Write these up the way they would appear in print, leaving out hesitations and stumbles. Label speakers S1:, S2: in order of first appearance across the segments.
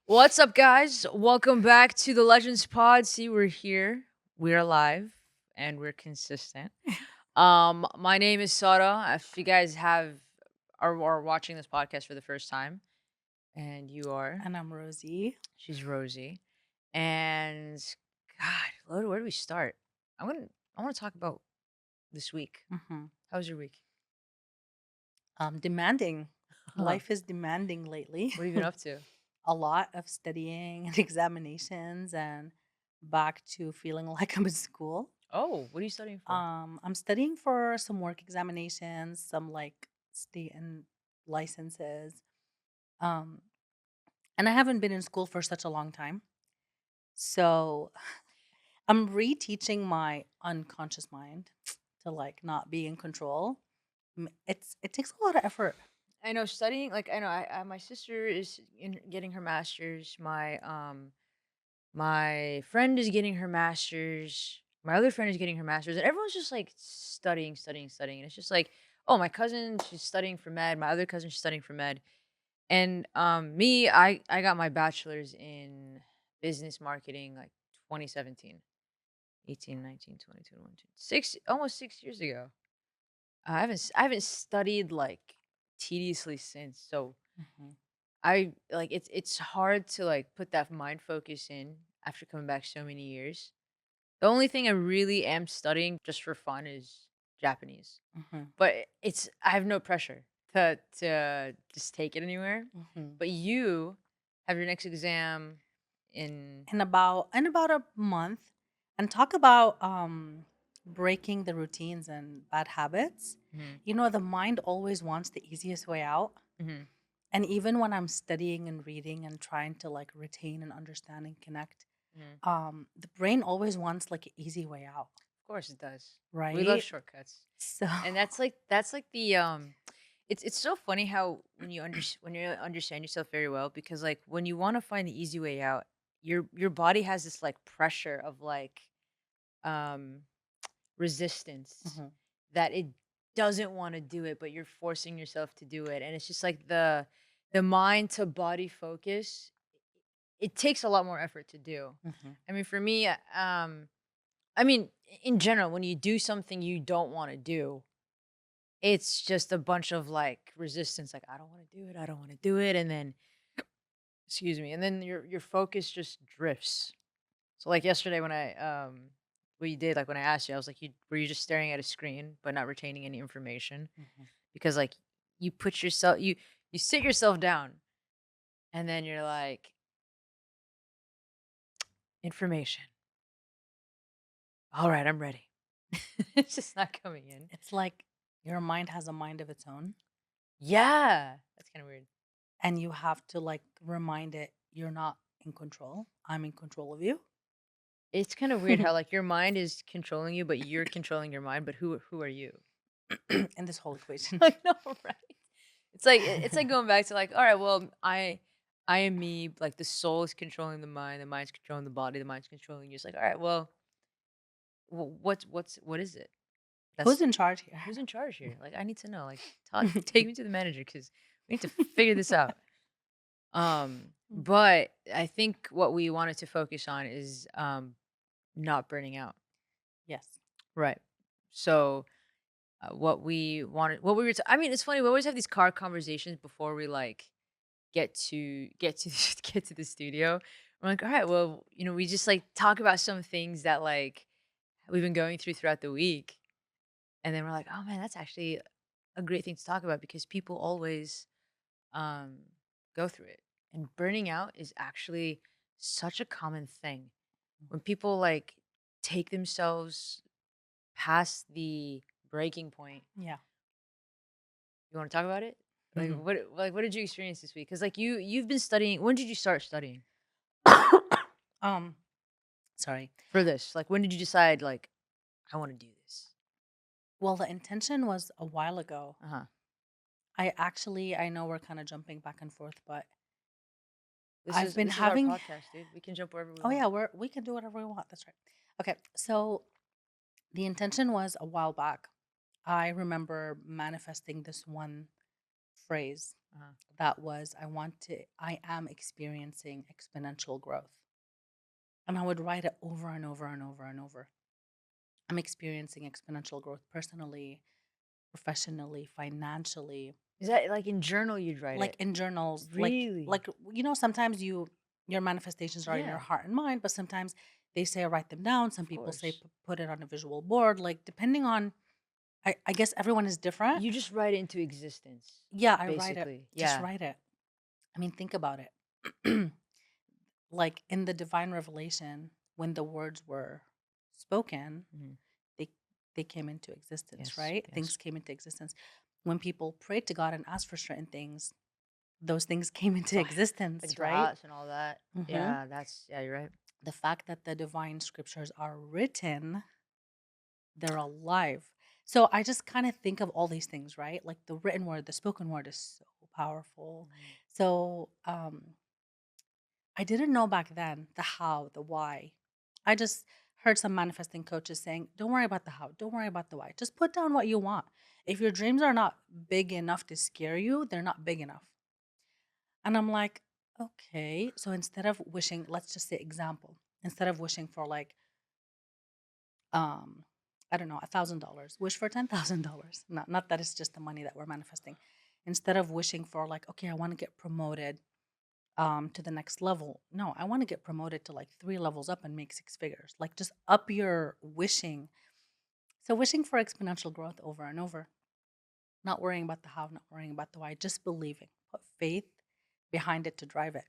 S1: What's up, guys? Welcome back to the Legends Pod. See, we're here, we're alive, and we're consistent. My name is Sara. If you guys are watching this podcast for the first time, and you are,
S2: And I'm Rosie.
S1: she's Rosie. And God, where do we start? I'm gonna I want to talk about this week.
S2: hmm
S1: How was your week?
S2: Demanding.
S1: Huh.
S2: Life is demanding lately.
S1: What have you been up to?
S2: A lot of studying and examinations, and back to feeling like I'm in school.
S1: Oh, what are you studying for?
S2: I'm studying for some work examinations, some like state and licenses. Um, and I haven't been in school for such a long time. So I'm reteaching my unconscious mind to like not be in control. It takes a lot of effort.
S1: I know studying. Like I know, my sister is getting her master's. My friend is getting her master's. My other friend is getting her master's, and everyone's just like studying, studying, studying. And it's just like, oh, my cousin, she's studying for med. My other cousin, she's studying for med. And me, I got my bachelor's in business marketing like 2017, 18, 19, 20, 21, 22, 6, almost 6 years ago. I haven't studied like tediously since. So
S2: Mhm.
S1: I like it's hard to like put that mind focus in after coming back so many years. The only thing I really am studying just for fun is Japanese.
S2: Mhm.
S1: But I have no pressure to just take it anywhere.
S2: Mhm.
S1: But you have your next exam in
S2: In about a month, and talk about breaking the routines and bad habits.
S1: mhm,
S2: The mind always wants the easiest way out.
S1: mhm,
S2: And even when I'm studying and reading and trying to like retain and understand and connect,
S1: mhm.
S2: the brain always wants like an easy way out,
S1: Of course it does. We love
S2: right?
S1: shortcuts.
S2: So
S1: And that's like the it's so funny how when you understand yourself very well, because like when you want to find the easy way out, your body has this like pressure of like um resistance
S2: Mhm.
S1: that it doesn't want to do it, but you're forcing yourself to do it. And it's just like the mind to body focus, it takes a lot more effort to do.
S2: Mhm.
S1: I mean, for me, I mean, in general, when you do something you don't want to do, it's just a bunch of like resistance, like I don't want to do it, I don't want to do it, and then excuse me, and then your focus just drifts. So like yesterday when I what you did, like when I asked you, I was like, were you just staring at a screen but not retaining any information?
S2: Mhm.
S1: Because like you sit yourself down and then you're like, information. All right, I'm ready. It's just not coming in.
S2: It's like your mind has a mind of its own,
S1: Yeah, that's kind of weird.
S2: and you have to like remind it you're not in control. I'm in control of you.
S1: It's kind of weird how like your mind is controlling you, but you're controlling your mind. But who are you?
S2: In this whole equation.
S1: I know, right? It's like going back to like, all right, well, I am me. Like the soul is controlling the mind's controlling the body, the mind's controlling you. It's like, all right, well, what is it?
S2: Who's
S1: That's
S2: in charge here?
S1: who's in charge here. Like, I need to know. Like, take me to the manager because we need to figure this out. But I think what we wanted to focus on is not burning out.
S2: Yes.
S1: Right. So what we were. I mean, it's funny. We always have these car conversations before we like get to get to the studio. We're like, all right, well, we just like talk about some things that like we've been going through throughout the week, and then we're like, oh man, that's actually a great thing to talk about because people always um go through it, and burning out is actually such a common thing when people like take themselves past the breaking point.
S2: Yeah.
S1: You want to talk about it? Like
S2: Mhm.
S1: what did you experience this week? Cuz like you've been studying. When did you start studying
S2: um, sorry.
S1: for this? Like when did you decide like I want to do this?
S2: Well, the intention was a while ago.
S1: Uh-huh.
S2: I know we're kind of jumping back and forth, but
S1: This
S2: I've
S1: is
S2: been
S1: this is our
S2: having
S1: podcast, dude. We can jump wherever we
S2: Oh
S1: want.
S2: yeah, we can do whatever we want. That's right. Okay. So the intention was a while back. I remember manifesting this one phrase.
S1: Uh-huh.
S2: That was, I am experiencing exponential growth. And I would write it over and over and over and over. I'm experiencing exponential growth personally, professionally, financially,
S1: Is that like in journal you'd write
S2: like
S1: it?
S2: in journals,
S1: Really?
S2: sometimes your manifestations are in your
S1: Yeah,
S2: heart and mind, but sometimes they say write them down. Some
S1: of
S2: people say
S1: course.
S2: put it on a visual board, like depending on, I guess everyone is different.
S1: You just write it into existence,
S2: Yeah, I write it.
S1: basically.
S2: Just
S1: Yeah.
S2: write it. I mean, think about it. Like in the divine revelation, when the words were spoken,
S1: Mhm.
S2: they they came into existence,
S1: Yes,
S2: right? Things
S1: yes.
S2: came into existence. When people prayed to God and asked for certain things, those things came into
S1: Like like
S2: existence,
S1: the
S2: right?
S1: house and all that.
S2: hmm
S1: Yeah, that's yeah, you're right.
S2: The fact that the divine scriptures are written, they're alive. So I just kind of think of all these things, right? Like the written word, the spoken word is so powerful.
S1: Mhm.
S2: So I didn't know back then the how, the why. I just heard some manifesting coaches saying, don't worry about the how, don't worry about the why. Just put down what you want. If your dreams are not big enough to scare you, they're not big enough. And I'm like, okay. So instead of wishing, let's just say example, instead of wishing for like, um, I don't know, $1,000, wish for $10,000. Not that it's just the money that we're manifesting. Instead of wishing for like, okay, I want to get promoted to the next level. No, I want to get promoted to like 3 levels up and make 6 figures. Like just up your wishing. So wishing for exponential growth over and over, not worrying about the how, not worrying about the why, just believing. Put faith behind it to drive it.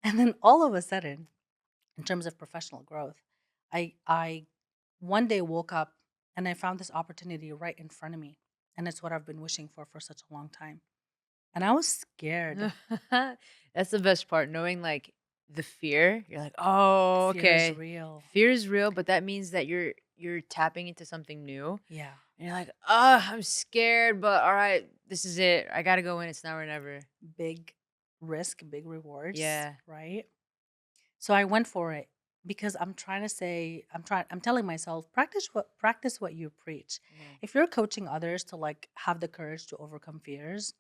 S2: And then all of a sudden, in terms of professional growth, I one day woke up and I found this opportunity right in front of me. And it's what I've been wishing for such a long time. And I was scared.
S1: That's the best part, knowing, like, the fear. You're like, "Oh,
S2: Fear is
S1: okay."
S2: real.
S1: Fear is real, but that means that you're tapping into something new,
S2: Yeah.
S1: and you're like, "Ah, I'm scared, but alright, this is it. I gotta go in. It's now or never."
S2: Big risk, big rewards,
S1: Yeah.
S2: right? So I went for it because I'm telling myself, practice what you preach.
S1: Mhm.
S2: If you're coaching others to like have the courage to overcome fears,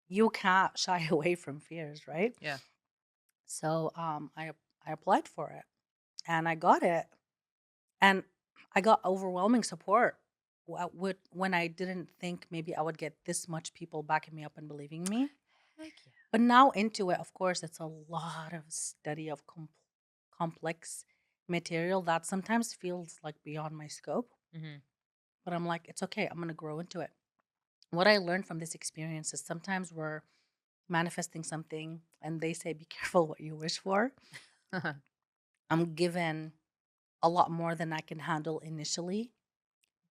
S2: you can't shy away from fears, right?
S1: Yeah.
S2: So I applied for it and I got it and I got overwhelming support. When I didn't think maybe I would get this much people backing me up and believing me.
S1: Heck yeah.
S2: But now into it, of course, it's a lot of study of complex material that sometimes feels like beyond my scope.
S1: Mhm.
S2: But I'm like, it's okay. I'm going to grow into it. What I learned from this experience is sometimes we're manifesting something and they say, be careful what you wish for. I'm given a lot more than I can handle initially.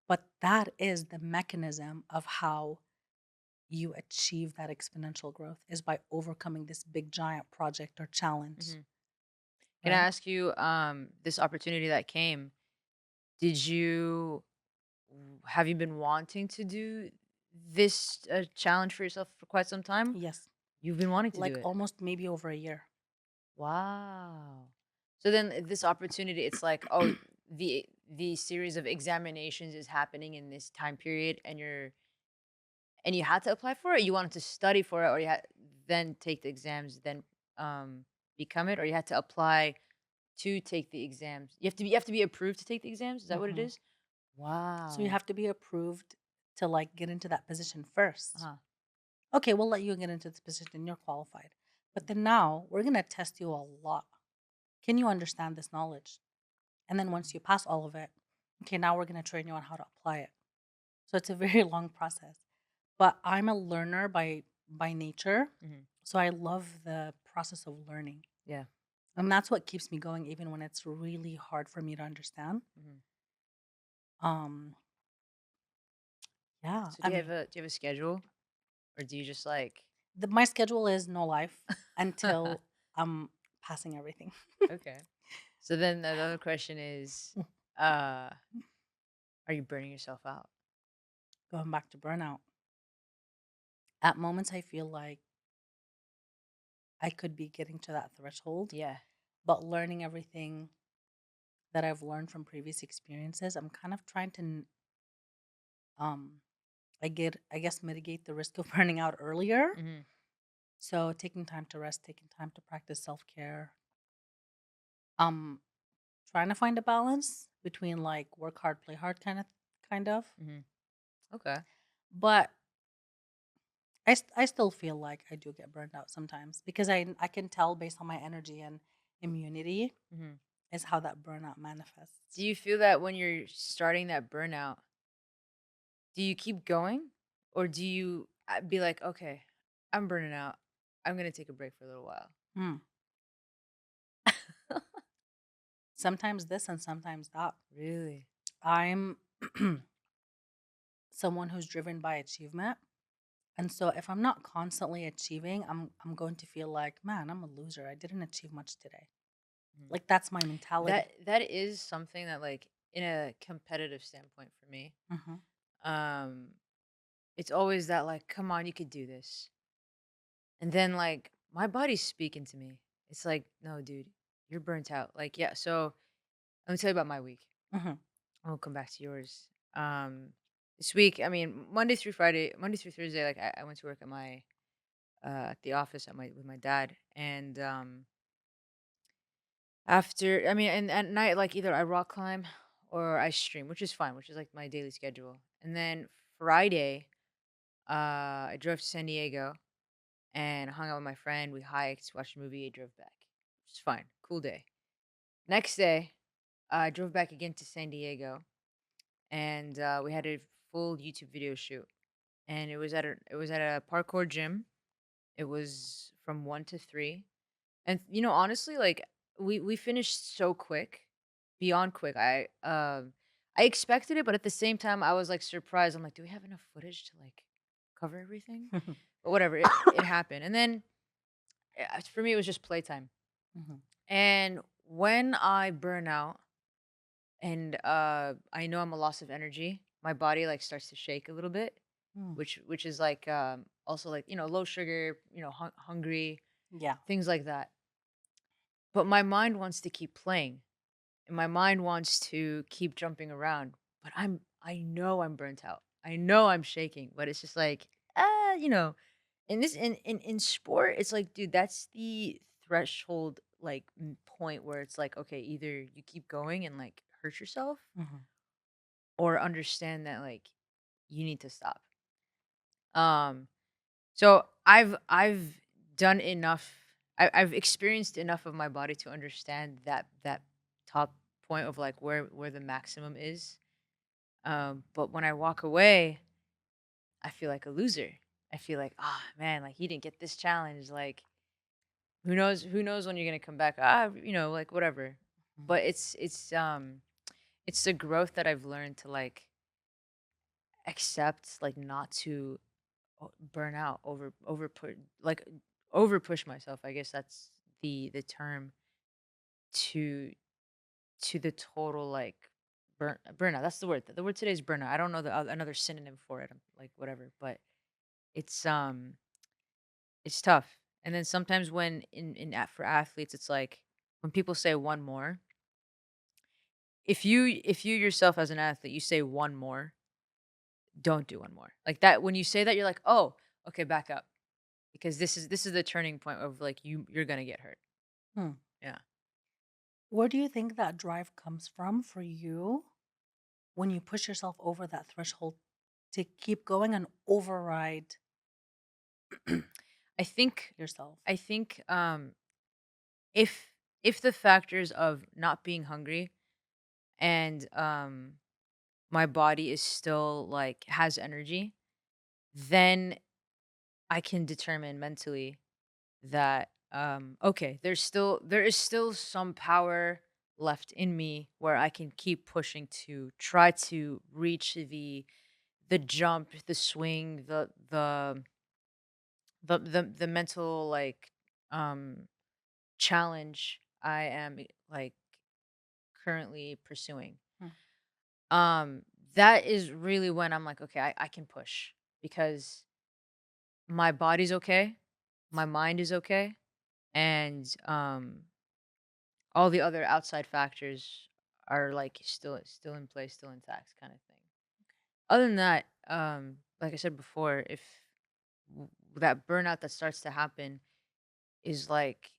S2: But that is the mechanism of how you achieve that exponential growth is by overcoming this big giant project or challenge,
S1: Mhm. Can I
S2: right?
S1: ask you, this opportunity that came, did you have you been wanting to do this, challenge for yourself for quite some time?
S2: Yes.
S1: You've been wanting to do
S2: Like
S1: it.
S2: almost maybe over a year.
S1: Wow. So then this opportunity, it's like, oh, the series of examinations is happening in this time period, and you had to apply for it. You wanted to study for it, or you had then take the exams, then um become it, or you had to apply to take the exams. You have to be approved to take the exams. Is that what it
S2: Mhm.
S1: is?
S2: So you
S1: Wow.
S2: have to be approved to like get into that position first.
S1: Uh-huh.
S2: Okay, we'll let you get into this position. You're qualified. But then now we're going to test you a lot. Can you understand this knowledge? And then once you pass all of it, okay, now we're going to train you on how to apply it. So it's a very long process. But I'm a learner by nature.
S1: Mhm.
S2: So I love the process of learning.
S1: Yeah.
S2: And that's what keeps me going even when it's really hard for me to understand.
S1: Mhm.
S2: Um yeah,
S1: So
S2: I mean,
S1: do you have a schedule, or do you just like
S2: my schedule is no life until I'm passing everything.
S1: Okay. So then the other question is, uh, are you burning yourself out?
S2: Going back to burnout. At moments, I feel like I could be getting to that threshold,
S1: Yeah.
S2: but learning everything that I've learned from previous experiences, I'm kind of trying to um, I guess mitigate the risk of burning out earlier.
S1: Hmm.
S2: So taking time to rest, taking time to practice self-care. Um Trying to find a balance between like work hard, play hard kind of.
S1: Hmm. Okay.
S2: But I still feel like I do get burned out sometimes because I can tell based on my energy and immunity
S1: Hmm.
S2: is how that burnout manifests.
S1: Do you feel that when you're starting that burnout, do you keep going, or do you be like, okay, I'm burning out. I'm gonna take a break for a little while.
S2: Hmm. Sometimes this and sometimes that.
S1: Really?
S2: I'm someone who's driven by achievement. And so if I'm not constantly achieving, I'm going to feel like, man, I'm a loser. I didn't achieve much today.
S1: Mhm.
S2: Like that's my mentality.
S1: That is something that, like, in a competitive standpoint for me,
S2: Hmm.
S1: um, it's always that, like, come on, you could do this. And then, like, my body's speaking to me. It's like, no, dude, you're burnt out. Like, yeah. So let me tell you about my week.
S2: Hmm.
S1: I'll come back to yours. This week, I mean, Monday through Thursday, like, I went to work at my at the office at my with my dad, and after, I mean, and at night, like, either I rock climb or I stream, which is fine, which is like my daily schedule. And then Friday, I drove to San Diego and hung out with my friend. We hiked, watched a movie, drove back, which is fine, cool day. Next day, I drove back again to San Diego, and we had a full YouTube video shoot, and it was at a parkour gym. It was from 1 to 3, and honestly, like, we finished so quick, beyond quick. I expected it, but at the same time, I was like surprised. I'm like, do we have enough footage to like cover everything? But whatever, it happened, and then for me, it was just playtime.
S2: Hmm.
S1: And when I burn out and I know I'm a loss of energy, my body like starts to shake a little bit,
S2: Mm.
S1: which is like also like low sugar, hungry,
S2: Yeah.
S1: things like that. But my mind wants to keep playing, and my mind wants to keep jumping around. But I know I'm burnt out. I know I'm shaking, but it's just like in this in sport, it's like, dude, that's the threshold, like, point where it's like, okay, either you keep going and like hurt yourself,
S2: Hmm.
S1: or understand that, like, you need to stop. Um, so I've done enough. I've experienced enough of my body to understand that top point of like where the maximum is. But when I walk away, I feel like a loser. I feel like, ah, man, like, you didn't get this challenge. Like, who knows when you're gonna come back? Like, whatever. But it's the growth that I've learned to like accept, like, not to burn out, like, over push myself. I guess that's the term, to the total, like, burnout. That's the word. The word today is burnout. I don't know another synonym for it. Like, whatever, but it's it's tough. And then sometimes when for athletes, it's like when people say one more. If you yourself as an athlete, you say one more, don't do one more. Like that, when you say that, you're like, oh, okay, back up, because this is the turning point of like you're gonna get hurt.
S2: Hmm.
S1: Yeah.
S2: Where do you think that drive comes from for you when you push yourself over that threshold to keep going and override
S1: I think
S2: yourself?
S1: I think if the factors of not being hungry and my body is still like has energy, then I can determine mentally that okay, there is still some power left in me where I can keep pushing to try to reach the jump, the swing, the mental, like, um challenge I am, like, currently pursuing.
S2: Hmm.
S1: Um that is really when I'm like, okay, I can push, because my body's okay, my mind is okay, and all the other outside factors are like still in place, still intact, kind of thing. Other than that, like I said before, if that burnout that starts to happen is like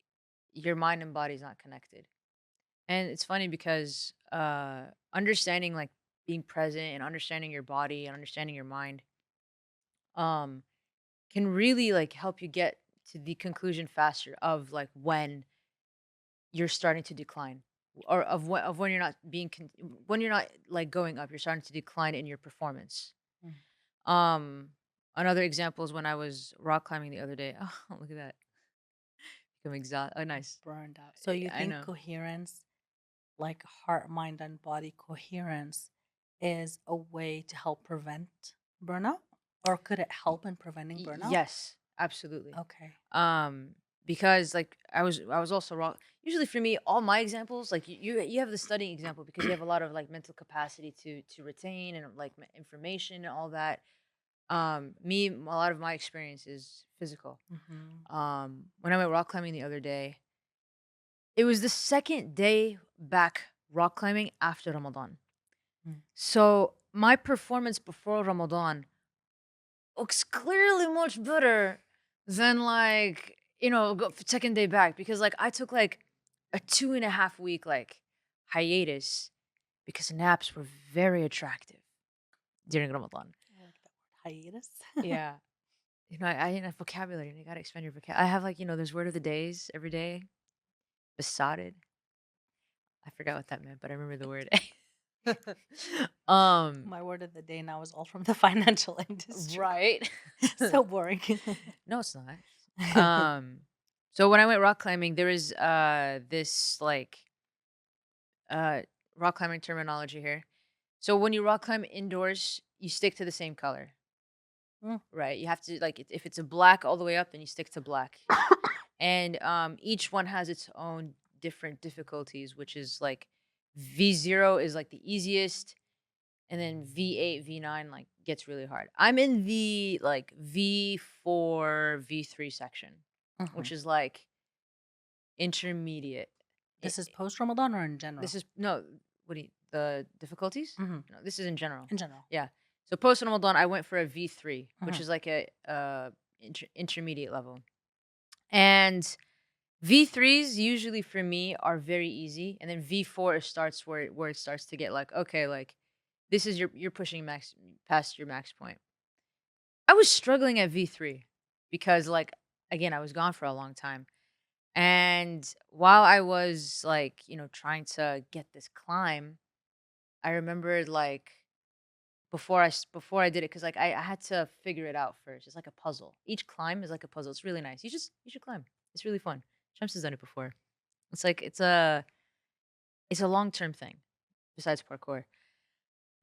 S1: your mind and body is not connected. And it's funny because understanding like being present and understanding your body and understanding your mind um can really like help you get to the conclusion faster of like when you're starting to decline or of when you're not when you're not like going up, you're starting to decline in your performance.
S2: Mm.
S1: Um Another example is when I was rock climbing the other day. Oh, look at that. I'm exhausted. Oh, nice.
S2: Burned out. So you
S1: I
S2: think
S1: know.
S2: coherence, like heart, mind, and body coherence, is a way to help prevent burnout? Or could it help in preventing burnout?
S1: Yes, absolutely.
S2: Okay.
S1: Um, because like I was also wrong. Usually for me, all my examples, like you have the studying example because you have a lot of like mental capacity to retain and like information and all that. Me, a lot of my experience is physical.
S2: Hmm.
S1: When I went rock climbing the other day, it was the second day back rock climbing after Ramadan.
S2: Mm.
S1: So my performance before Ramadan looks clearly much better than like second day back because like I took like a 2.5 week like hiatus because naps were very attractive during Ramadan.
S2: I like that word, hiatus.
S1: Yeah. I didn't have vocabulary and you gotta expand your vocabulary. I have like, there's word of the days every day. Besotted. I forgot what that meant, but I remember the word. um,
S2: My word of the day now is all from the financial industry.
S1: right.
S2: So boring.
S1: No, it's not. Um, so when I went rock climbing, there is this like uh rock climbing terminology here. So when you rock climb indoors, you stick to the same color,
S2: Mm.
S1: right? You have to like if it's a black all the way up, then you stick to black. And each one has its own different difficulties, which is like V0 is like the easiest, and then V8, V9 like gets really hard. I'm in the like V4, V3 section,
S2: Mhm.
S1: which is like intermediate. I-
S2: This is post Ramadan or in
S1: This
S2: general?
S1: is no, what do you, the difficulties?
S2: Hmm.
S1: No, this is in general.
S2: In general.
S1: Yeah. So post Ramadan, I went for a V3, which
S2: Hmm.
S1: is like a intermediate level. And V3s usually for me are very easy, and then V4 starts where it starts to get like okay, like this is you're pushing max past your max point. I was struggling at V3 because like again, I was gone for a long time. And while I was like, trying to get this climb, I remembered like before I did it cuz like I had to figure it out first. It's like a puzzle. Each climb is like a puzzle. It's really nice. You should climb. It's really fun. Shams has done it before. It's like it's a long-term thing besides parkour.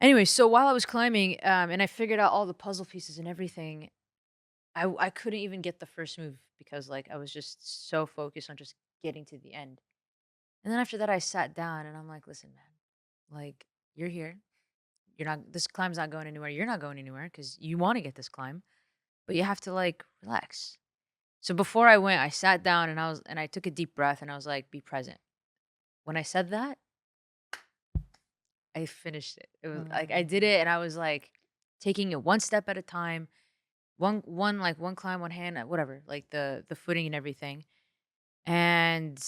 S1: Anyway, so while I was climbing and I figured out all the puzzle pieces and everything, I couldn't even get the first move because like I was just so focused on just getting to the end. And then after that I sat down and I'm like, "Listen, man. Like you're here. You're not this climb's not going anywhere. You're not going anywhere cuz you want to get this climb, but you have to like relax." So before I went, I sat down and I took a deep breath and I was like, "Be present." When I said that, I finished it. It was like I did
S2: Mm.
S1: it and I was like taking it one step at a time, one climb, one hand, whatever, like the footing and everything. And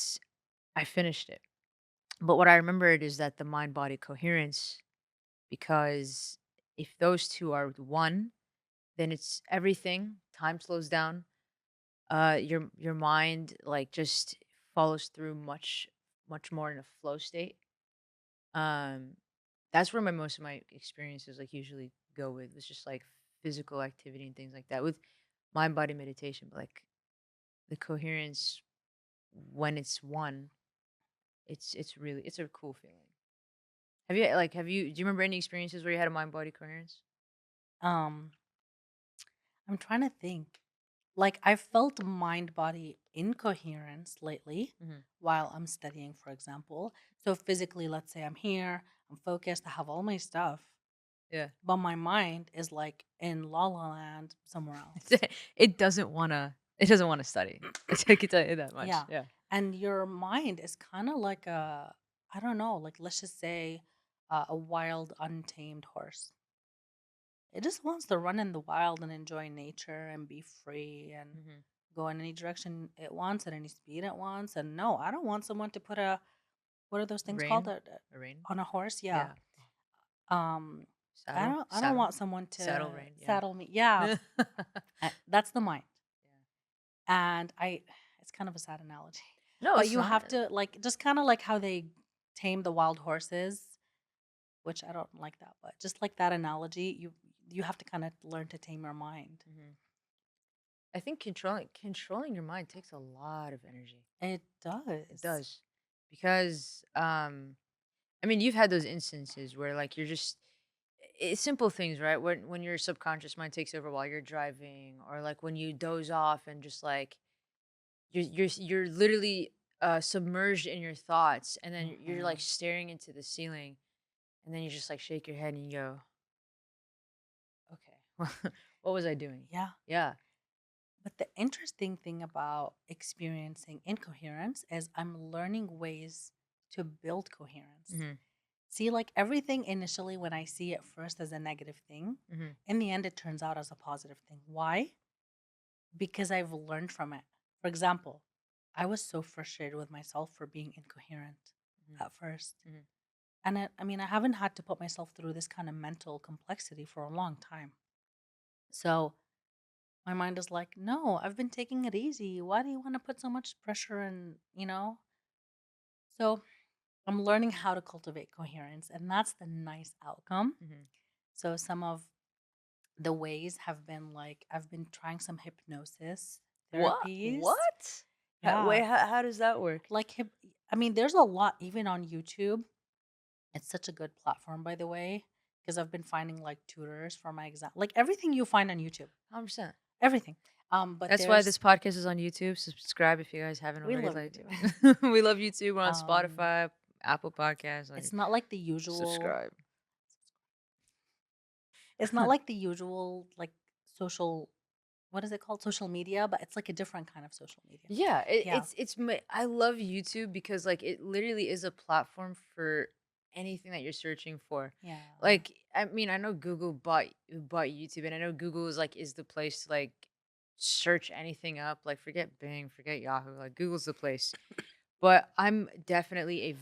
S1: I finished it. But what I remembered is that the mind body coherence, because if those two are one, then it's everything. Time slows down. Your mind like just follows through much more in a flow state. Um, that's where my most of my experiences like usually go with. It's just like physical activity and things like that with mind body meditation. But like the coherence when it's one, it's really it's a cool feeling. Do you remember any experiences where you had a mind body coherence?
S2: Um, I'm trying to think. Like I felt mind body incoherence lately
S1: Hmm.
S2: while I'm studying, for example. So physically, let's say I'm here, I'm focused, I have all my stuff,
S1: Yeah.
S2: but my mind is like in La La Land somewhere else.
S1: It doesn't want to study. I can tell you that much.
S2: Yeah.
S1: Yeah.
S2: And your mind is kind of like I don't know, like let's just say a wild, untamed horse. it just wants to run in the wild and enjoy nature and be free and
S1: Hmm.
S2: go in any direction it wants at any speed it wants. And no, I don't want someone to put a what are those things called
S1: Rain, a rain.
S2: on a horse? Yeah.
S1: Yeah.
S2: Um,
S1: Saddle,
S2: I don't
S1: saddle,
S2: want someone
S1: saddle
S2: to
S1: rain. Yeah.
S2: saddle me. Yeah,
S1: Yeah.
S2: that's the mind. And it's kind of a sad analogy,
S1: No,
S2: but
S1: it's
S2: you have
S1: not.
S2: to like just kind of like how they tame the wild horses, which I don't like that, but just like that analogy, you have to kind of learn to tame your mind.
S1: Mhm. I think controlling your mind takes a lot of energy.
S2: It
S1: It
S2: does.
S1: does. Because I mean, you've had those instances where like you're just it's simple things, right? When your subconscious mind takes over while you're driving, or like when you doze off and just like you're literally submerged in your thoughts, and then you're like
S2: Hmm.
S1: staring into the ceiling, and then you just like shake your head and you go, "Okay. What was I doing?"
S2: Yeah.
S1: Yeah.
S2: But the interesting thing about experiencing incoherence is I'm learning ways to build coherence.
S1: Mhm.
S2: See, like everything initially, when I see it first as a negative thing,
S1: Mhm.
S2: in the end, it turns out as a positive thing. Why? Because I've learned from it. For example, I was so frustrated with myself for being incoherent
S1: Mhm.
S2: at first.
S1: Mhm.
S2: And I mean, I haven't had to put myself through this kind of mental complexity for a long time. So my mind is like, no, I've been taking it easy. Why do you want to put so much pressure and, So I'm learning how to cultivate coherence, and that's the nice outcome.
S1: Mhm.
S2: So some of the ways have been like I've been trying some hypnosis
S1: What?
S2: therapies.
S1: What?
S2: Yeah,
S1: Wait, how does that work?
S2: like I mean, there's a lot even on YouTube. It's such a good platform, by the way, because I've been finding like tutors for my exam, like everything you find on YouTube,
S1: 100%.
S2: everything. But
S1: That's why this
S2: there's
S1: podcast is on YouTube. Subscribe if you guys haven't
S2: we
S1: already
S2: love
S1: liked
S2: YouTube.
S1: it. We love YouTube. We're on
S2: um,
S1: Spotify, Apple Podcasts.
S2: it's
S1: Like,
S2: not like the usual.
S1: subscribe.
S2: It's not like the usual like social. What is it called? Social media, but it's like a different kind of social media.
S1: Yeah,
S2: Yeah,
S1: I love YouTube because like it literally is a platform for anything that you're searching for.
S2: yeah.
S1: Like, I mean, I know Google bought YouTube, and I know Google is the place to like search anything up. Like, forget Bing, forget Yahoo. Like, Google's the place. But I'm definitely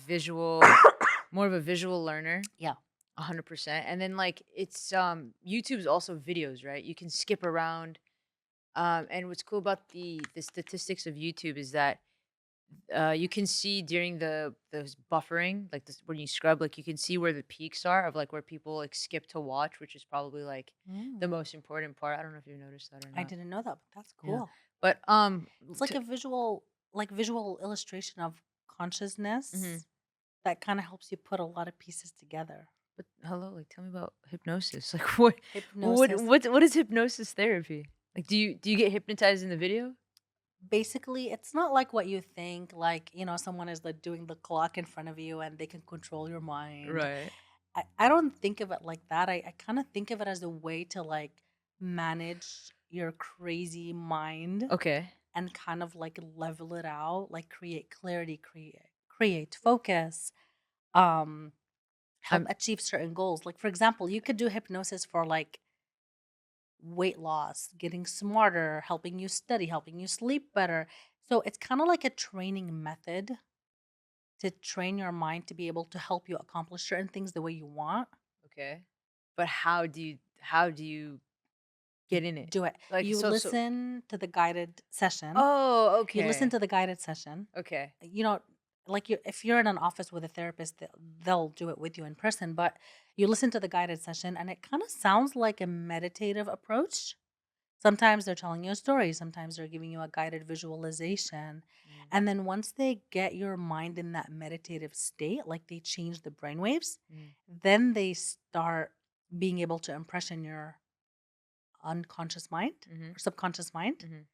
S1: more of a visual learner,
S2: Yeah.
S1: 100%. And then like it's YouTube's also videos, right? You can skip around. And what's cool about the statistics of YouTube is that you can see during the buffering, like this when you scrub, like you can see where the peaks are of like where people like skip to watch, which is probably like the
S2: Mm.
S1: most important part. I don't know if you've noticed that or
S2: I
S1: not.
S2: didn't know that, but that's
S1: Yeah.
S2: cool.
S1: But
S2: It's like a visual illustration of
S1: mhm.
S2: consciousness that kind of helps you put a lot of pieces together.
S1: But hello, like tell me about hypnosis. Like what
S2: Hypnosis.
S1: what is hypnosis therapy? Like do you get hypnotized in the video?
S2: Basically, it's not like what you think, like, someone is like doing the clock in front of you and they can control your mind.
S1: Right.
S2: I don't think of it like that. I kind of think of it as a way to like manage your crazy mind
S1: Okay.
S2: and kind of like level it out, like create clarity, create focus, um, help
S1: I'm
S2: achieve certain goals. Like for example, you could do hypnosis for like weight loss, getting smarter, helping you study, helping you sleep better. So it's kind of like a training method to train your mind to be able to help you accomplish certain things the way you want.
S1: okay. But how do you get in it?
S2: Do it.
S1: Like
S2: You
S1: so
S2: listen to the guided session.
S1: oh,
S2: You listen
S1: okay.
S2: to the guided session.
S1: Okay.
S2: You know, like if you're in an office with a therapist, they'll do it with you in person, but you listen to the guided session and it kind of sounds like a meditative approach. Sometimes they're telling you a story, sometimes they're giving you a guided visualization.
S1: Mm,
S2: And then once they get your mind in that meditative state, like they change the brainwaves,
S1: mm,
S2: then they start being able to impression your unconscious mind
S1: mhm,
S2: or subconscious mind.
S1: mhm.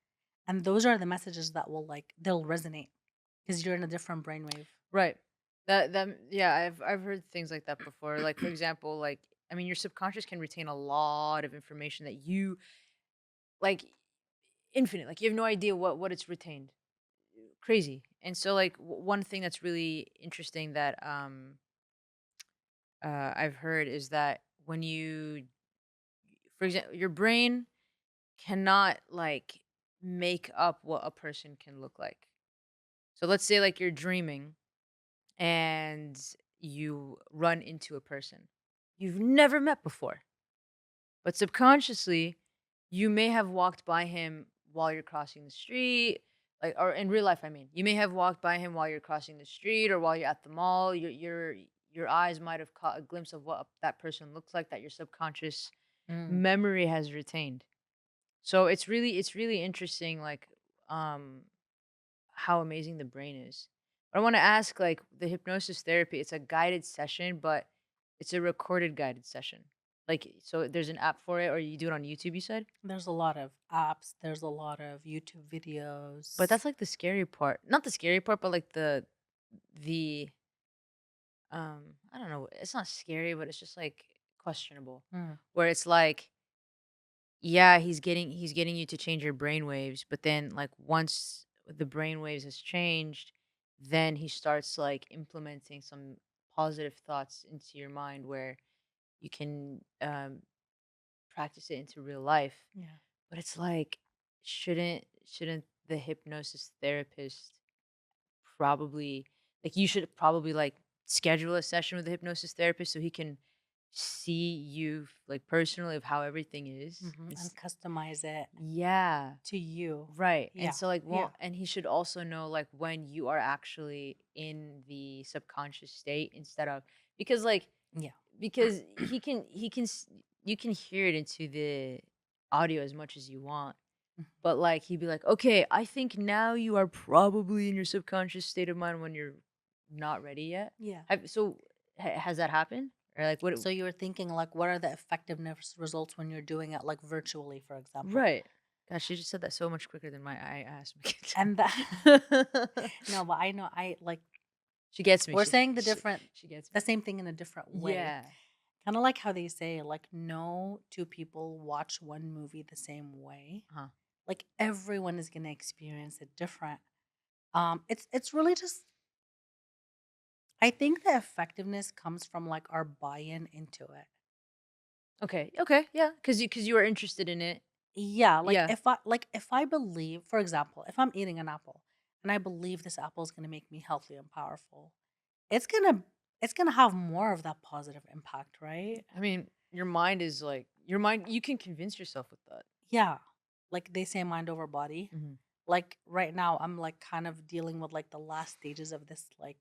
S2: And those are the messages that they'll resonate because you're in a different brainwave.
S1: Right. That yeah, I've heard things like that before. Like for example, like I mean your subconscious can retain a lot of information that you like infinite. Like you have no idea what it's retained. Crazy. And so like one thing that's really interesting that I've heard is that when you for example, your brain cannot like make up what a person can look like. So let's say like you're dreaming and you run into a person you've never met before, but subconsciously you may have walked by him while you're crossing the street, like, or in real life, I mean, you may have walked by him while you're crossing the street or while you're at the mall. Your eyes might have caught a glimpse of what that person looks like that your subconscious
S2: Mm.
S1: memory has retained. So it's really interesting, like, um, how amazing the brain is. But I want to ask, like, the hypnosis therapy, it's a guided session, but it's a recorded guided session. Like, so there's an app for it, or you do it on YouTube, you said?
S2: There's a lot of apps, there's a lot of YouTube
S1: But
S2: videos.
S1: that's like the scary part. Not the scary part, but like the I don't know, it's not scary, but it's just like questionable.
S2: Mm.
S1: Where it's like, yeah, he's getting you to change your brain waves, but then like once the brain waves has changed, then he starts like implementing some positive thoughts into your mind where you can practice it into real life.
S2: Yeah.
S1: But it's like, shouldn't the hypnosis therapist probably, like, you should probably like schedule a session with a hypnosis therapist so he can see you like personally of how everything is.
S2: And customize it
S1: Yeah.
S2: to you.
S1: Right. And
S2: Yeah.
S1: so like,
S2: Yeah.
S1: well, and he should also know like when you are actually in the subconscious state instead of, because like,
S2: Yeah.
S1: because you can hear it into the audio as much as you want,
S2: Mhm.
S1: but like he'd be like, okay, I think now you are probably in your subconscious state of mind when you're not ready yet.
S2: Yeah.
S1: Has that happened, or like what?
S2: So you were thinking like what are the effectiveness results when you're doing it like virtually, for example?
S1: Right. Gosh, she just said that so much quicker than my I asked me.
S2: And that no, but I know I like
S1: She gets me.
S2: we're
S1: She,
S2: saying
S1: she she gets
S2: the
S1: me.
S2: same thing in a different way.
S1: Yeah.
S2: Kind of like how they say like no two people watch one movie the same way.
S1: Huh.
S2: Like everyone is going to experience it different. It's really just I think the effectiveness comes from like our buy-in into it.
S1: Okay. Okay. Yeah. Because you were interested in it.
S2: Yeah,
S1: Yeah.
S2: like if I believe, for example, if I'm eating an apple and I believe this apple is going to make me healthy and powerful, it's going to it's going to have more of that positive impact, right?
S1: I mean, your mind is like your mind. You can convince yourself with that.
S2: Yeah. Like they say mind over body.
S1: Hmm.
S2: Like right now I'm like kind of dealing with like the last stages of this like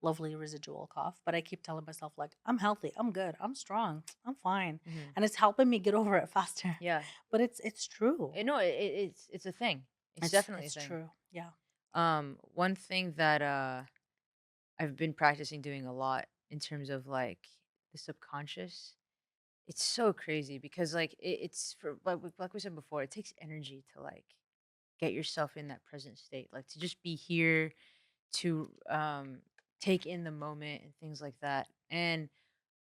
S2: lovely residual cough, but I keep telling myself like I'm healthy, I'm good, I'm strong, I'm fine.
S1: Hmm.
S2: And it's helping me get over it faster.
S1: Yeah.
S2: But it's true.
S1: No, it's a thing. It's definitely a
S2: It's
S1: thing.
S2: true. Yeah.
S1: One thing that I've been practicing doing a lot in terms of like the subconscious. It's so crazy because like it's for like we said before, it takes energy to like get yourself in that present state, like to just be here, to take in the moment and things like that. And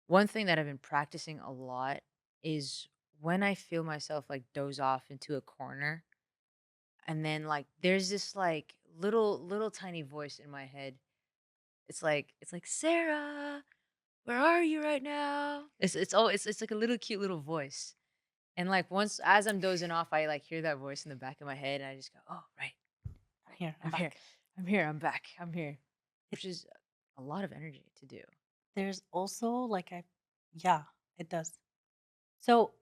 S1: one thing that I've been practicing a lot is when I feel myself like doze off into a corner, and then like there's this like little tiny voice in my head. It's like, Sarah, where are you right now? It's like a little cute little voice. And like once as I'm dozing off, I like hear that voice in the back of my head and I just go, "Oh, right.
S2: I'm here. I'm
S1: I'm here.
S2: back.
S1: I'm here. I'm back. I'm here."
S2: It,
S1: Which is a lot of energy to do.
S2: there's also like yeah, it does. So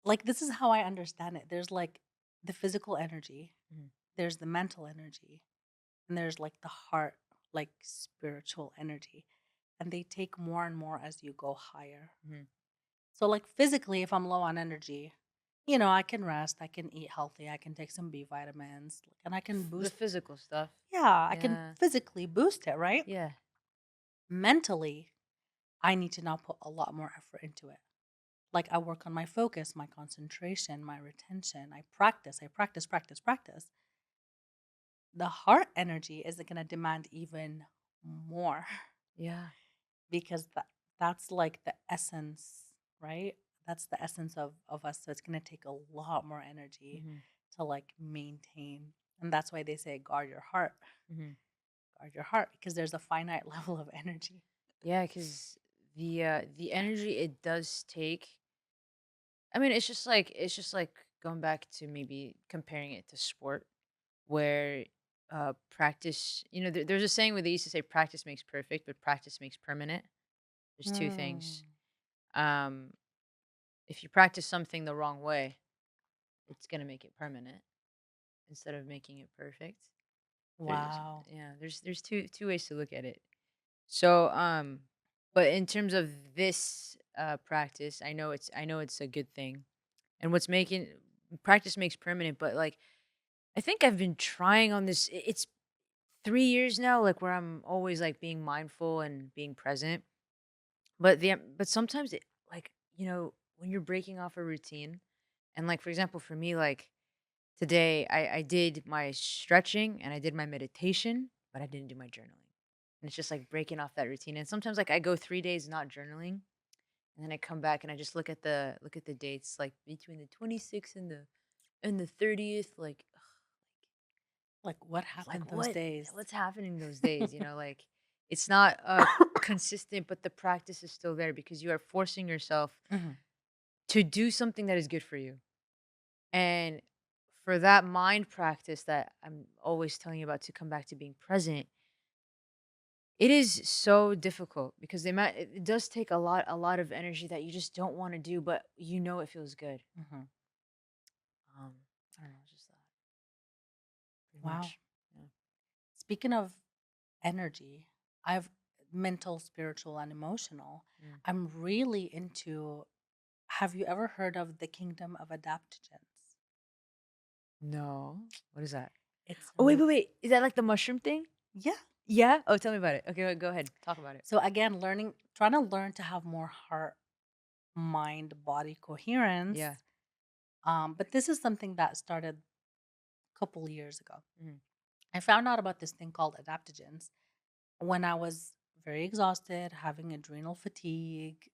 S2: like this is how I understand it. There's like the physical energy,
S1: Mhm.
S2: there's the mental energy, and there's like the heart, like spiritual energy. And they take more and more as you go higher.
S1: Mhm.
S2: So like physically, if I'm low on energy, you know, I can rest, I can eat healthy, I can take some B vitamins, and I can
S1: The
S2: boost.
S1: physical stuff.
S2: Yeah, I can
S1: Yeah.
S2: physically boost it, right?
S1: Yeah.
S2: Mentally, I need to now put a lot more effort into it. Like I work on my focus, my concentration, my retention. I practice, practice, practice. The heart energy is going to demand even more
S1: Yeah.
S2: because that's like the essence, right? That's the essence of us. So it's going to take a lot more energy
S1: Mhm.
S2: to like maintain. And that's why they say guard your heart.
S1: Mhm.
S2: Guard your heart because there's a finite level of energy.
S1: Yeah, cuz the energy it does take I mean, it's just like going back to maybe comparing it to sport where practice, there's a saying where they used to say practice makes perfect, but practice makes permanent. There's two things.
S2: Mm.
S1: Um, if you practice something the wrong way, it's gonna make it permanent instead of making it perfect. There's
S2: Wow.
S1: yeah, there's two ways to look at it. So, but in terms of this practice, I know it's a good thing. And what's making practice makes permanent, but like I think I've been trying on this. It's 3 years now, like where I'm always like being mindful and being present. But sometimes it like when you're breaking off a routine, and like for example for me, like today I did my stretching and I did my meditation, but I didn't do my journaling. And it's just like breaking off that routine. And sometimes like I go 3 days not journaling, and then I come back and I just look at the dates like between the 26th and the 30th,
S2: Like what
S1: like
S2: happened those
S1: what
S2: days?
S1: what's happening those days, like it's not consistent, but the practice is still there because you are forcing yourself
S2: Mhm.
S1: to do something that is good for you. And for that mind practice that I'm always telling you about to come back to being present, it is so difficult because it does take a lot of energy that you just don't want to do, but it feels good.
S2: Mhm.
S1: Um, I don't know, just that pretty
S2: Wow.
S1: much. Yeah.
S2: Speaking of energy, I've mental, spiritual, and emotional.
S1: Mm.
S2: I'm really into. Have you ever heard of the kingdom of adaptogens?
S1: No, what is that?
S2: It's
S1: Oh, wait. Is that like the mushroom thing?
S2: yeah.
S1: Yeah? Oh, tell me about it. Okay, go ahead. Talk about it.
S2: So again, trying to learn to have more heart, mind, body coherence.
S1: Yeah.
S2: But this is something that started a couple years ago.
S1: Mhm.
S2: I found out about this thing called adaptogens when I was very exhausted, having adrenal fatigue,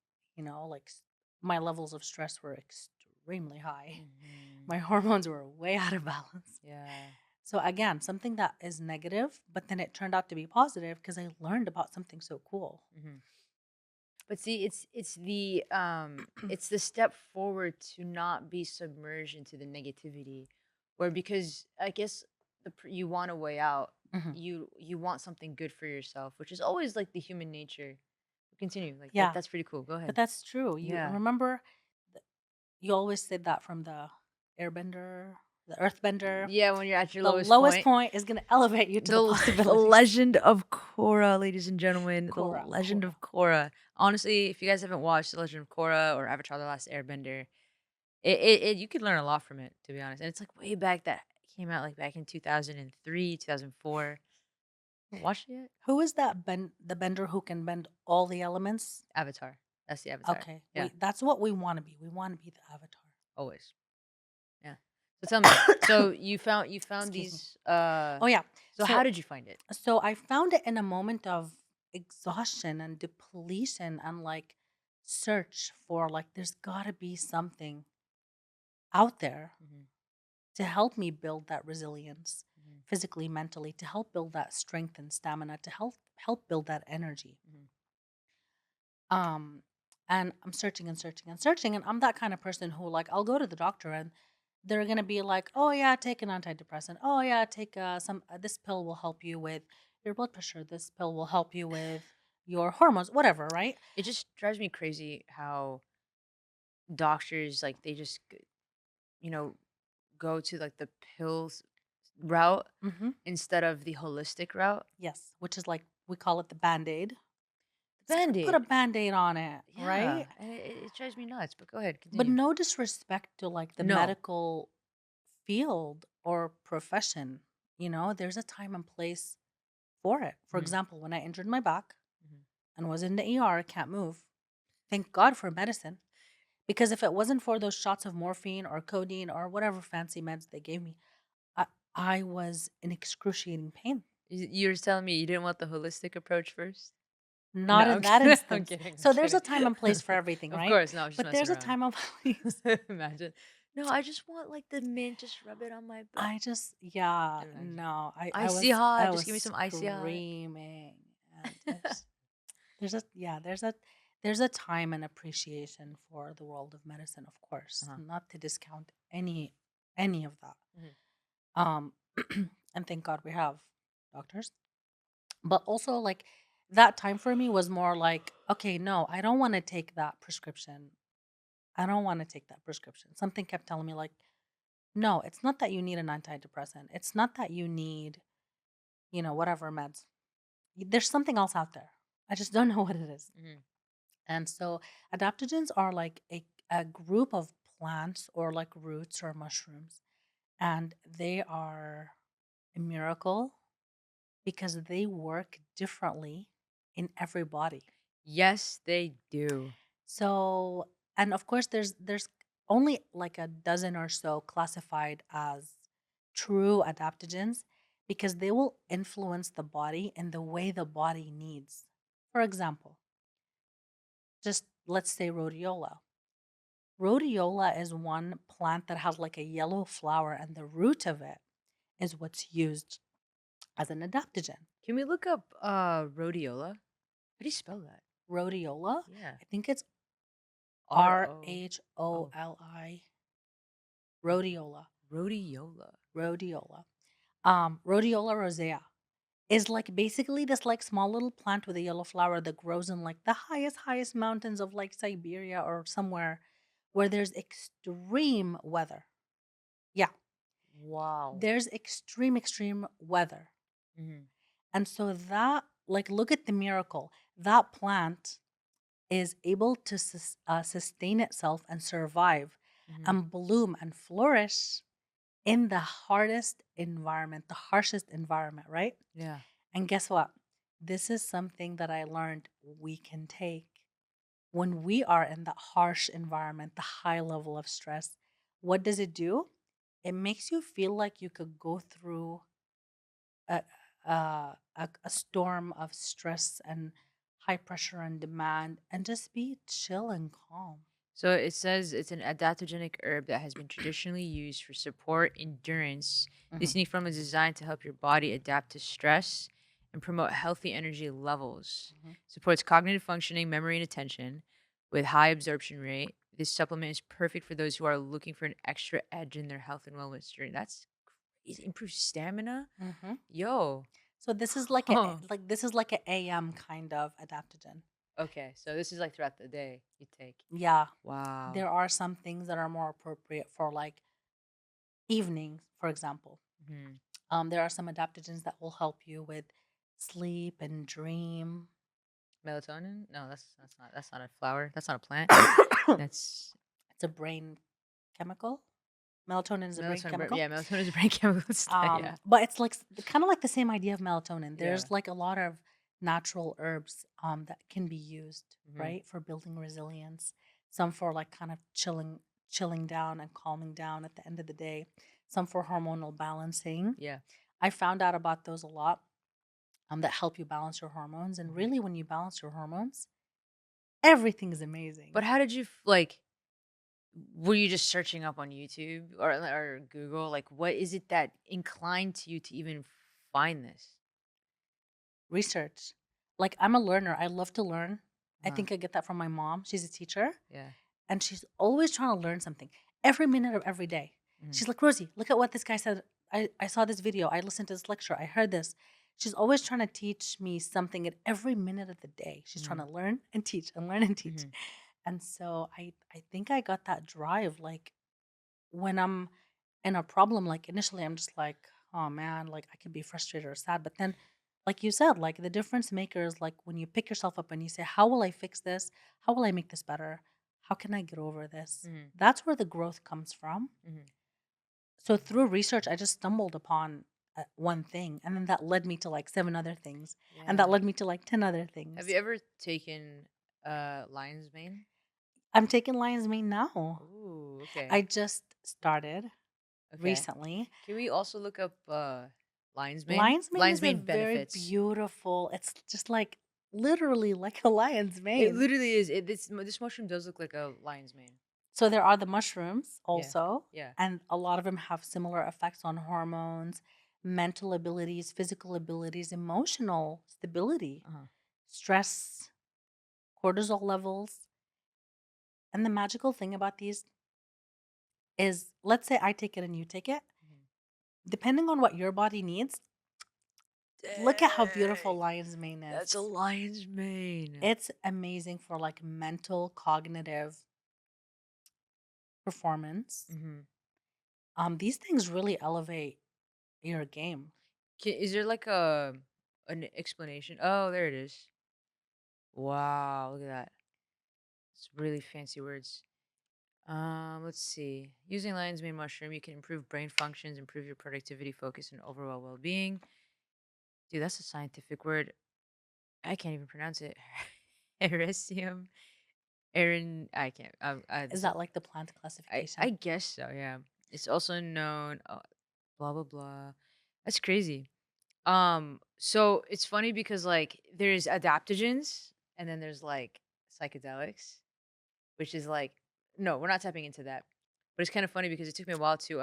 S2: my levels of stress were extremely high.
S1: Mhm.
S2: My hormones were way out of balance.
S1: Yeah.
S2: So again, something that is negative, but then it turned out to be positive because I learned about something so cool.
S1: Mhm. But see, it's the step forward to not be submerged into the negativity, where because I guess you want a way out,
S2: Mhm.
S1: you want something good for yourself, which is always like the human nature. Continue, like that.
S2: Yeah,
S1: That's pretty cool. Go
S2: but
S1: ahead.
S2: that's true. You
S1: Yeah.
S2: remember you always said that from the airbender, the earthbender.
S1: Yeah, when you're at your
S2: The
S1: lowest
S2: lowest
S1: point.
S2: point is going to elevate you to the
S1: The
S2: possibilities.
S1: Legend of Korra, ladies and gentlemen, the
S2: Cora,
S1: Legend
S2: Cora.
S1: of Korra. Honestly, if you guys haven't watched The Legend of Korra or Avatar: The Last Airbender, you could learn a lot from it, to be honest. And it's like way back that came out like back in 2003, 2004. Haven't watched it yet?
S2: Who is that the bender who can bend all the elements?
S1: Avatar. That's the Avatar.
S2: Okay,
S1: Yeah,
S2: that's what we want to be. We want to be the avatar.
S1: always. Yeah. So tell me. So you found
S2: Excuse me.
S1: these
S2: Oh yeah.
S1: so how
S2: So
S1: did you find it?
S2: I found it in a moment of exhaustion and depletion and like search for like there's got to be something out there
S1: Mhm.
S2: to help me build that resilience
S1: Mhm.
S2: physically, mentally, to help build that strength and stamina, to help build that energy.
S1: Mhm.
S2: Um, and I'm searching and searching and searching, and I'm that kind of person who like I'll go to the doctor and they're gonna be like, "Oh yeah, take an antidepressant. Oh yeah, take some. This pill will help you with your blood pressure. This pill will help you with your hormones, whatever." Right?
S1: It just drives me crazy how doctors like they just you know go to like the pills route
S2: Mm-hmm.
S1: instead of the holistic route.
S2: Yes, which is like we call it the band aid.
S1: The
S2: Just gotta put a
S1: Band-Aid.
S2: band aid on it,
S1: Yeah,
S2: right?
S1: and it drives me nuts. But go ahead,
S2: But
S1: continue.
S2: no disrespect to like the
S1: No.
S2: medical field or profession. There's a time and place for it. For
S1: Mhm.
S2: example, when I injured my back
S1: Mhm.
S2: and was in the ER, I can't move. Thank God for medicine. Because if it wasn't for those shots of morphine or codeine or whatever fancy meds they gave me, I, I was in excruciating pain.
S1: You were telling me you didn't want the holistic approach first? No,
S2: Not
S1: I'm
S2: in that
S1: kidding. I'm
S2: instance.
S1: kidding. I'm
S2: So there's a
S1: kidding.
S2: time and place for everything,
S1: Of
S2: right?
S1: course, no, I'm just
S2: But
S1: messing
S2: there's a
S1: around.
S2: time and place.
S1: Imagine. No, I just want like the mint, just rub it on my back.
S2: Yeah,
S1: Imagine.
S2: no, I, I
S1: Icy
S2: was,
S1: hot.
S2: I
S1: Just
S2: was
S1: give me some icy hot.
S2: screaming. And I just, there's a, yeah, there's a time and appreciation for the world of medicine, of course,
S1: Uh-huh.
S2: not to discount any of that.
S1: Mhm.
S2: Um, and thank God we have doctors. But also, like, that time for me was more like, okay, no, I don't want to take that prescription. I don't want to take that prescription. Something kept telling me, like, no, it's not that you need an antidepressant. It's not that you need, whatever meds. There's something else out there. I just don't know what it is.
S1: Mhm.
S2: And so adaptogens are like a group of plants or like roots or mushrooms. And they are a miracle because they work differently in every body.
S1: Yes, they do.
S2: So, and of course, there's only like a dozen or so classified as true adaptogens because they will influence the body in the way the body needs. For example, just let's say rhodiola. Rhodiola is one plant that has like a yellow flower, and the root of it is what's used as an adaptogen.
S1: Can we look up rhodiola? How do you spell that?
S2: Rhodiola,
S1: Yeah.
S2: I think it's
S1: R
S2: R
S1: O
S2: H O
S1: oh
S2: L I. Rhodiola.
S1: rhodiola.
S2: Rhodiola. Rhodiola rosea is like basically this like small little plant with a yellow flower that grows in like the highest mountains of like Siberia or somewhere where there's extreme weather. Yeah,
S1: Wow.
S2: there's extreme weather.
S1: Mhm.
S2: And so that, like, look at the miracle. That plant is able to sustain itself and survive
S1: Mhm.
S2: and bloom and flourish in the hardest environment, the harshest environment, right?
S1: Yeah.
S2: And guess what? This is something that I learned we can take when we are in that harsh environment, the high level of stress. What does it do? It makes you feel like you could go through a a storm of stress and high pressure and demand and just be chill and calm.
S1: So it says it's an adaptogenic herb that has been traditionally used for support, endurance. This
S2: Mhm,
S1: leaf form is designed to help your body adapt to stress and promote healthy energy levels.
S2: mhm.
S1: Supports cognitive functioning, memory, and attention with high absorption rate. This supplement is perfect for those who are looking for an extra edge in their health and wellness journey. That's crazy. Improves stamina.
S2: Mhm.
S1: Yo.
S2: So this is like a AM kind of adaptogen.
S1: Okay, so this is like throughout the day you take.
S2: Yeah,
S1: Wow.
S2: there are some things that are more appropriate for like evenings, for example.
S1: Mhm.
S2: There are some adaptogens that will help you with sleep and dream.
S1: Melatonin? No, that's not a flower. That's not a plant. That's
S2: It's a brain chemical. Melatonin is a brain
S1: melatonin.
S2: chemical.
S1: Yeah, melatonin is a brain chemical. Yeah.
S2: But it's like kind of like the same idea of melatonin.
S1: Yeah.
S2: There's like a lot of natural herbs that can be used,
S1: Hmm.
S2: right, for building resilience. Some for like kind of chilling down and calming down at the end of the day. Some for hormonal balancing.
S1: Yeah.
S2: I found out about those a lot that help you balance your hormones. And
S1: Hmm.
S2: really, when you balance your hormones, everything is
S1: But
S2: amazing.
S1: how did you like? Were you just searching up on YouTube or Google? Like, what is it that inclined to you to even find this?
S2: Research. Like, I'm a learner. I love to learn. I
S1: Uh,
S2: think I get that from my mom. She's a teacher.
S1: yeah.
S2: And she's always trying to learn something every minute of every day.
S1: Hmm.
S2: She's like, Rosie, look at what this guy said. I saw this video. I listened to this lecture. I heard this. She's always trying to teach me something at every minute of the day. She's trying
S1: Hmm.
S2: to learn and teach and learn and teach.
S1: Hmm.
S2: And so I think I got that drive. Like when I'm in a problem, like initially I'm just like, oh man, like I could be frustrated or sad. But then, like you said, like the difference maker is like when you pick yourself up and you say, how will I fix this? How will I make this better? How can I get over this?
S1: Hmm.
S2: That's where the growth comes from.
S1: Hmm.
S2: So through research, I just stumbled upon one thing, and then that led me to like seven other things, and that
S1: Yeah.
S2: led me to like 10 other
S1: Have you
S2: things.
S1: ever taken lion's mane?
S2: I'm taking lion's mane now.
S1: Ooh.
S2: I
S1: Okay.
S2: just started
S1: Okay.
S2: recently.
S1: Can we also look up lion's mane?
S2: Lion's mane
S1: Lion's
S2: is a
S1: mane
S2: very
S1: benefits.
S2: beautiful, it's just like literally like a lion's
S1: It
S2: mane.
S1: literally is. This mushroom does look like a lion's mane.
S2: So there are the mushrooms
S1: Yeah.
S2: also,
S1: Yeah.
S2: and a lot of them have similar effects on hormones, mental abilities, physical abilities, emotional stability,
S1: Uh-huh.
S2: stress, cortisol levels. And the magical thing about these is, let's say I take it and you take it,
S1: Mhm.
S2: depending on what your body needs, look at how beautiful
S1: Dang,
S2: lion's mane
S1: that's a
S2: is.
S1: lion's mane.
S2: It's amazing for like mental, cognitive performance.
S1: Mhm.
S2: These things really elevate your game.
S1: Is there like an explanation? Oh, there it is. Wow, look at that. It's really fancy words. Let's see. Using lion's mane mushroom, you can improve brain functions, improve your productivity, focus, and overall well-being. Dude, that's a scientific word. I can't even pronounce it. Eresium. Erin. I can't.
S2: Is
S1: This is.
S2: that like the plant
S1: I
S2: classification?
S1: guess so. Yeah. It's also known. Blah blah blah. That's crazy. So it's funny because like there's adaptogens and then there's like psychedelics, which is like no, we're not tapping into that. But it's kind of funny because it took me a while to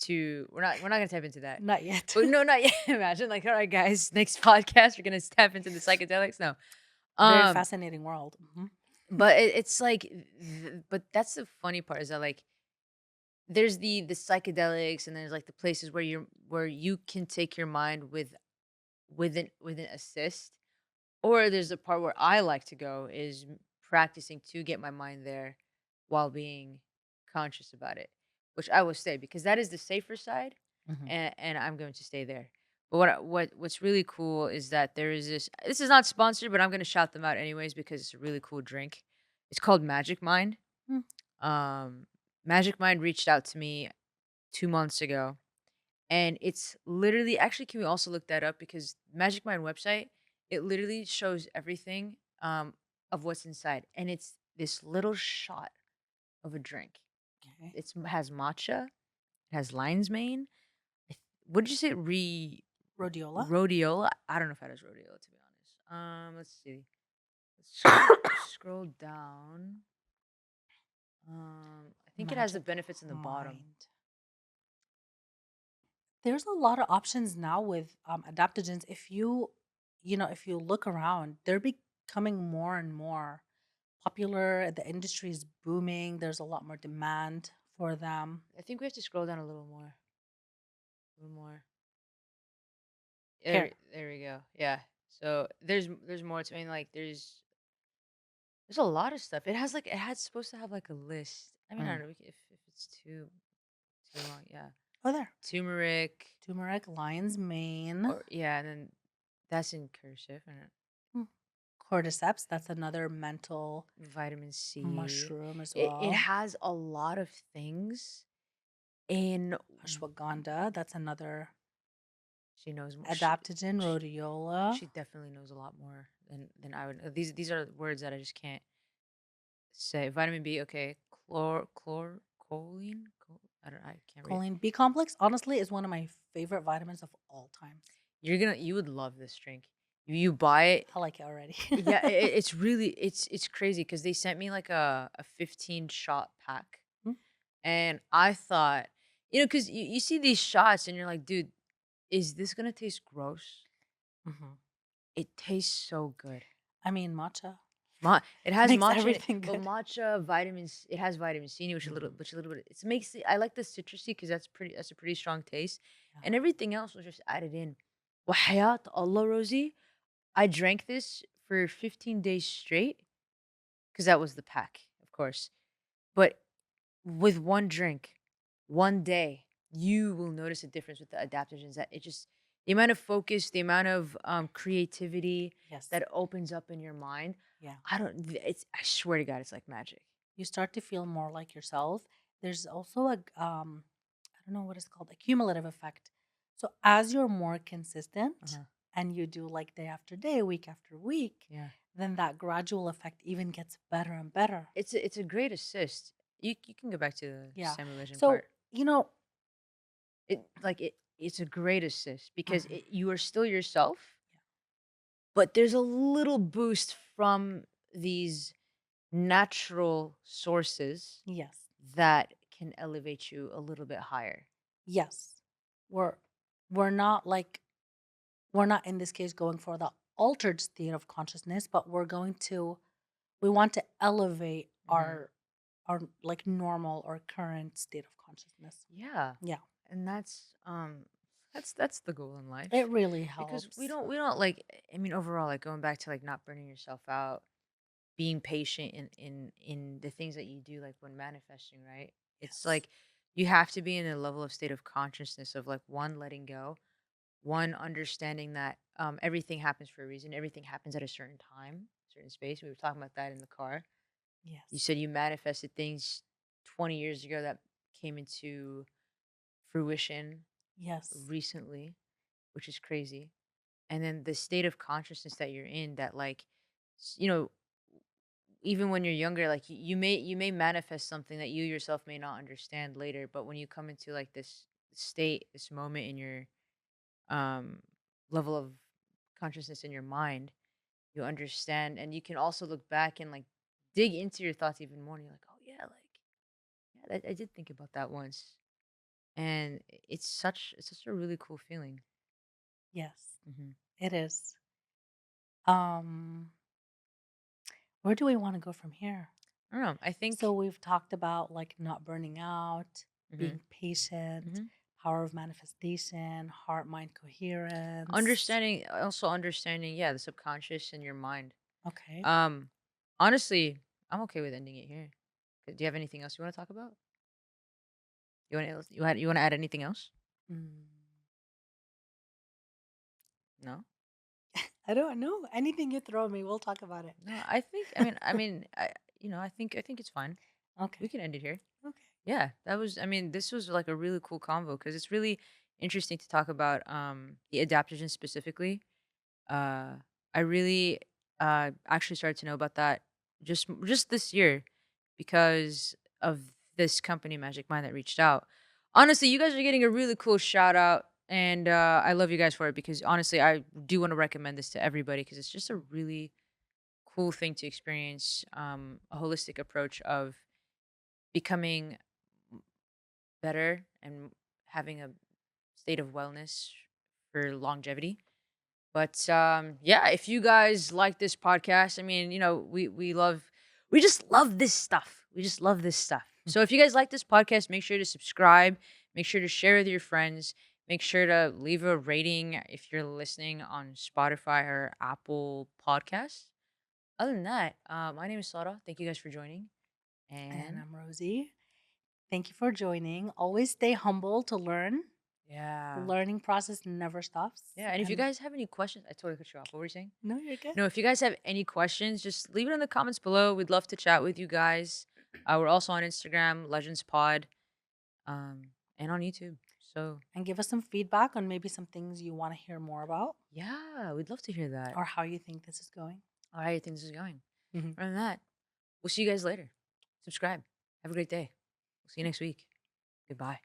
S1: to we're not gonna tap into that.
S2: Not yet.
S1: But no, not yet. Imagine like, all right, guys, next podcast we're gonna tap into the psychedelics. No,
S2: Very
S1: um,
S2: fascinating world.
S1: but it's like, but that's the funny part is that like there's the psychedelics and there's like the places where you can take your mind with an assist. Or there's a part where I like to go is practicing to get my mind there while being conscious about it, which I will stay because that is the safer side,
S2: Mhm.
S1: and I'm going to stay there. But what's really cool is that there is this. This is not sponsored, but I'm going to shout them out anyways because it's a really cool drink. It's called Magic Mind.
S2: Mm.
S1: Um, Magic Mind reached out to me 2 months ago, and it's literally actually, can we also look that up because Magic Mind website, it literally shows everything of what's inside. And it's this little shot of a drink.
S2: Okay.
S1: Has matcha, it has lion's mane. What did you say?
S2: Rhodiola?
S1: Rhodiola? I don't know if that is rhodiola to be honest. Let's see. Let's scroll down. I think it has the
S2: Magic
S1: benefits in the bottom.
S2: Mind. There's a lot of options now with adaptogens. If you look around, they're becoming more and more popular. The industry is booming. There's a lot more demand for them.
S1: I think we have to scroll down a little more. A little more.
S2: Here.
S1: There we go. Yeah. So there's more to, I mean, like there's a lot of stuff. It has like it had supposed to have like a list. I mean, I
S2: Mm.
S1: don't know if it's too long. Yeah.
S2: Oh, there.
S1: Turmeric
S2: Turmeric, lion's mane,
S1: or yeah, and then that's in cursive and
S2: mm, cordyceps. That's another mental
S1: vitamin C.
S2: mushroom as
S1: It
S2: well.
S1: has a lot of things in
S2: Ashwagandha. That's another
S1: she knows more.
S2: adaptogen. Rhodiola.
S1: She definitely knows a lot more than I would. These are words that I just can't say. Vitamin B, okay. Choline? I can't read.
S2: Choline B complex, honestly, is one of my favorite vitamins of all time.
S1: You would love this drink. You buy it.
S2: I like it already.
S1: Yeah, it's really it's crazy because they sent me like a 15 shot pack,
S2: Mm,
S1: and I thought, because you see these shots and you're like, dude, is this gonna taste gross?
S2: mhm.
S1: It tastes so good.
S2: I mean, matcha
S1: It has
S2: makes
S1: matcha in it,
S2: everything
S1: but
S2: good.
S1: matcha vitamins. It has vitamin C in it,
S2: Mhm.
S1: which a little bit. It makes it. I like the citrusy because that's a pretty strong taste,
S2: Yeah.
S1: and everything else was just added in. Wahayat Allah, Rosie, I drank this for 15 days straight because that was the pack, of course. But with one drink, one day, you will notice a difference with the adaptogens. That it just the amount of focus, the amount of creativity
S2: Yes.
S1: that opens up in your mind.
S2: Yeah.
S1: It's. I swear to God, it's like magic.
S2: You start to feel more like yourself. There's also I don't know what it's called, a cumulative effect. So as you're more consistent
S1: Uh-huh.
S2: and you do like day after day, week after week,
S1: Yeah,
S2: then that gradual effect even gets better and better.
S1: it's a great assist. You can go back to the
S2: Yeah.
S1: simulation
S2: So,
S1: part.
S2: you know,
S1: It's a great assist because
S2: mhm,
S1: you are still yourself,
S2: yeah.
S1: but there's a little boost from these natural sources
S2: Yes.
S1: that can elevate you a little bit higher.
S2: Yes. We're we're not like we're not in this case going for the altered state of consciousness, but we want to elevate
S1: Hmm.
S2: our like normal or current state of consciousness.
S1: Yeah,
S2: Yeah,
S1: and that's the goal in
S2: it
S1: life
S2: really
S1: because
S2: helps.
S1: we don't like. I mean, overall, like going back to like not burning yourself out, being patient in the things that you do, like when manifesting, right? It's
S2: Yes.
S1: like you have to be in a level of state of consciousness of like one letting go, one understanding that everything happens for a reason, everything happens at a certain time, certain space. We were talking about that in the car. You
S2: Yes.
S1: said you manifested things 20 years ago that came into fruition
S2: Yes.
S1: recently, which is crazy. And then the state of consciousness that you're in, that like you know, even when you're younger, like you may manifest something that you yourself may not understand later, but when you come into like this state, this moment in your um level of consciousness in your mind, you understand, and you can also look back and like dig into your thoughts even more, and you're like, oh yeah, like yeah, I did think about that once. And it's such a really cool feeling.
S2: Yes.
S1: Hmm.
S2: It is. Um, where do we want to go from here?
S1: I don't know, I
S2: So
S1: think.
S2: we've talked about like not burning out,
S1: Hmm.
S2: being patient,
S1: Hmm.
S2: power of manifestation, heart mind coherence.
S1: Understanding, yeah, the subconscious and your mind.
S2: Okay.
S1: Um, Honestly, I'm okay with ending it here. Do you have anything else you want to talk about? You want to add anything else?
S2: Mm.
S1: No,
S2: I don't know. Anything you throw me, we'll talk about it.
S1: no. I think it's fine. We
S2: Okay.
S1: can end it here.
S2: Okay.
S1: Yeah, that was. I mean, this was like a really cool convo because it's really interesting to talk about the adaptogens specifically. Uh, I really actually started to know about that just this year because of this company Magic Mind that reached out. Honestly, you guys are getting a really cool shout out, and I love you guys for it because honestly, I do want to recommend this to everybody because it's just a really cool thing to experience. A holistic approach of becoming better and having a state of wellness for longevity. But yeah, if you guys like this podcast, I mean, we just love this stuff. We just love this stuff. So if you guys like this podcast, make sure to subscribe, make sure to share with your friends, make sure to leave a rating if you're listening on Spotify or Apple Podcasts. Other than that, my name is Sara. Thank you guys for joining.
S2: And
S1: And
S2: I'm Rosie. Thank you for joining. Always stay humble to learn. The
S1: yeah.
S2: learning process never stops.
S1: Yeah. And if you
S2: And
S1: guys have any questions, I totally cut you off. What were you saying?
S2: no, you're good.
S1: No, if you guys have any questions, just leave it in the comments below. We'd love to chat with you guys. We're also on Instagram, Legends Pod, and on YouTube. So
S2: And give us some feedback on maybe some things you want to hear more about
S1: yeah, we'd love to hear that.
S2: or how you think this is going.
S1: All right, things is going.
S2: Mhm.
S1: Other than that, we'll see you guys later. Subscribe. Have a great day. We'll see you next week. Goodbye.